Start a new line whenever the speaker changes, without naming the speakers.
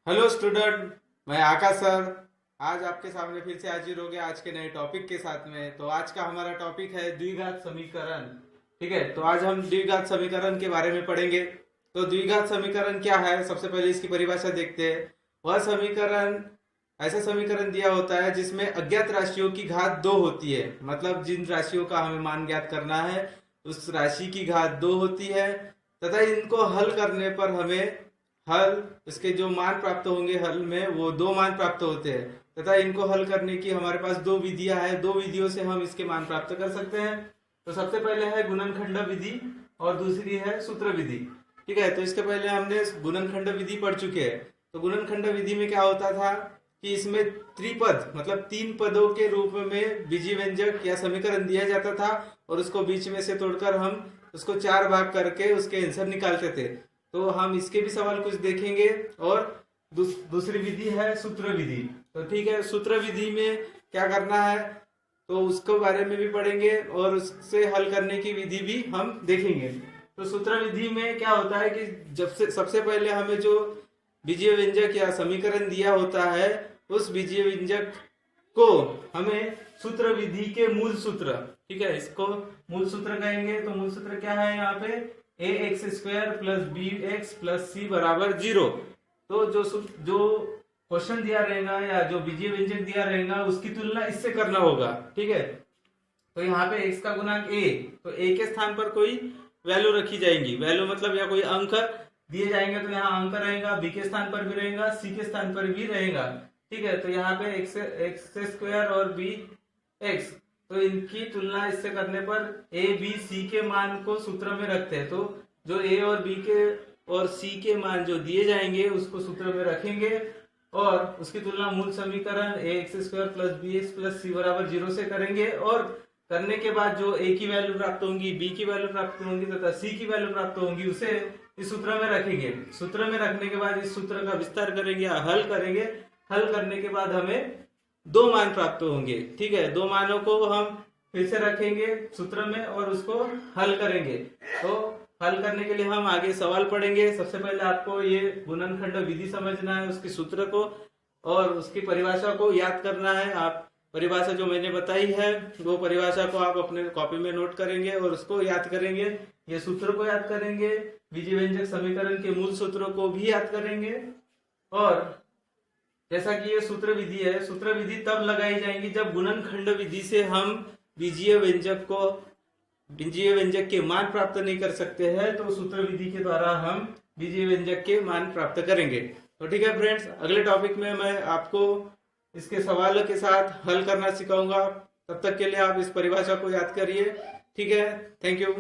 Hello student, मैं आकाश sir. आज आपके सामने फिर से हाजिर हो गया आज के नए टॉपिक के साथ में। तो आज का हमारा टॉपिक है द्विघात समीकरण। ठीक है, तो आज हम द्विघात समीकरण के बारे में पढ़ेंगे। तो द्विघात समीकरण क्या है, सबसे पहले इसकी परिभाषा देखते हैं। वह समीकरण ऐसा समीकरण दिया होता है जिसमें अज्ञात राशियों की घात दो होती है। मतलब जिन राशियों का हमें मान ज्ञात करना है उस राशि की घात दो होती है, तथा इनको हल करने पर हमें हल इसके जो मान प्राप्त होंगे हल में वो दो मान प्राप्त होते हैं। तथा इनको हल करने की हमारे पास दो विधियां हैं, दो विधियों से हम इसके मान प्राप्त कर सकते हैं। तो सबसे पहले है गुणनखंड विधि और दूसरी है सूत्र विधि। ठीक है, तो इसके पहले हमने गुणनखंड विधि पढ़ चुके हैं। तो गुणनखंड विधि में क्या होता था कि इसमें त्रिपद मतलब तीन पदों के रूप में बीजीय व्यंजक या समीकरण दिया जाता था और उसको बीच में से तोड़कर हम उसको चार भाग करके उसके आंसर निकालते थे। तो हम इसके भी सवाल कुछ देखेंगे। और दूसरी विधि है सूत्र विधि। तो ठीक है, सूत्र विधि में क्या करना है तो उसके बारे में भी पढ़ेंगे और उससे हल करने की विधि भी हम देखेंगे। तो सूत्र विधि में क्या होता है कि जब से सबसे पहले हमें जो बीजीय व्यंजक या समीकरण दिया होता है उस बीजीय व्यंजक को हमें सूत्र विधि के मूल सूत्र, ठीक है, इसको मूल सूत्र कहेंगे। तो मूल सूत्र क्या है यहाँ पे, A X square plus B X plus C बराबर 0। तो जो क्वेश्चन दिया रहेगा या जो बीजीय व्यंजक दिया रहेगा उसकी तुलना इससे करना होगा। ठीक है, तो यहाँ पे x का गुणांक a, तो a के स्थान पर कोई वैल्यू रखी जाएंगी। वैल्यू मतलब या कोई अंक दिए जाएंगे, तो यहाँ अंक रहेगा, b के स्थान पर भी रहेगा, c के स्थान पर भी रहेगा। ठीक है, तो यहाँ पे एक्स स्क्वायर और बी एक्स, तो इनकी तुलना इससे करने पर ए बी सी के मान को सूत्र में रखते हैं। तो जो ए और बी के और सी के मान जो दिए जाएंगे उसको सूत्र में रखेंगे और उसकी तुलना मूल समीकरण A X square plus B X plus C बराबर 0 से करेंगे। और करने के बाद जो ए की वैल्यू प्राप्त होंगी, बी की वैल्यू प्राप्त होंगी तथा सी की वैल्यू प्राप्त होंगी उसे इस सूत्र में रखेंगे। सूत्र में रखने के बाद इस सूत्र का विस्तार करेंगे या हल करेंगे। हल करने के बाद हमें दो मान प्राप्त होंगे। ठीक है, दो मानों को हम फिर से रखेंगे सूत्र में और उसको हल करेंगे। तो हल करने के लिए हम आगे सवाल पढ़ेंगे। सबसे पहले आपको ये गुणनखंड विधि समझना है, उसके सूत्र को और उसकी परिभाषा को याद करना है। आप परिभाषा जो मैंने बताई है वो परिभाषा को आप अपने कॉपी में नोट करेंगे और उसको याद करेंगे। ये सूत्र को याद करेंगे, बीजीय व्यंजक समीकरण के मूल सूत्रों को भी याद करेंगे। और जैसा कि ये सूत्र विधि है, सूत्र विधि तब लगाई जाएंगी जब गुणनखंड विधि से हम बीजीय व्यंजक के मान प्राप्त नहीं कर सकते हैं, तो सूत्र विधि के द्वारा हम बीजीय व्यंजक के मान प्राप्त करेंगे। तो ठीक है फ्रेंड्स, अगले टॉपिक में मैं आपको इसके सवालों के साथ हल करना सिखाऊंगा। तब तक के लिए आप इस परिभाषा को याद करिए। ठीक है, थैंक यू।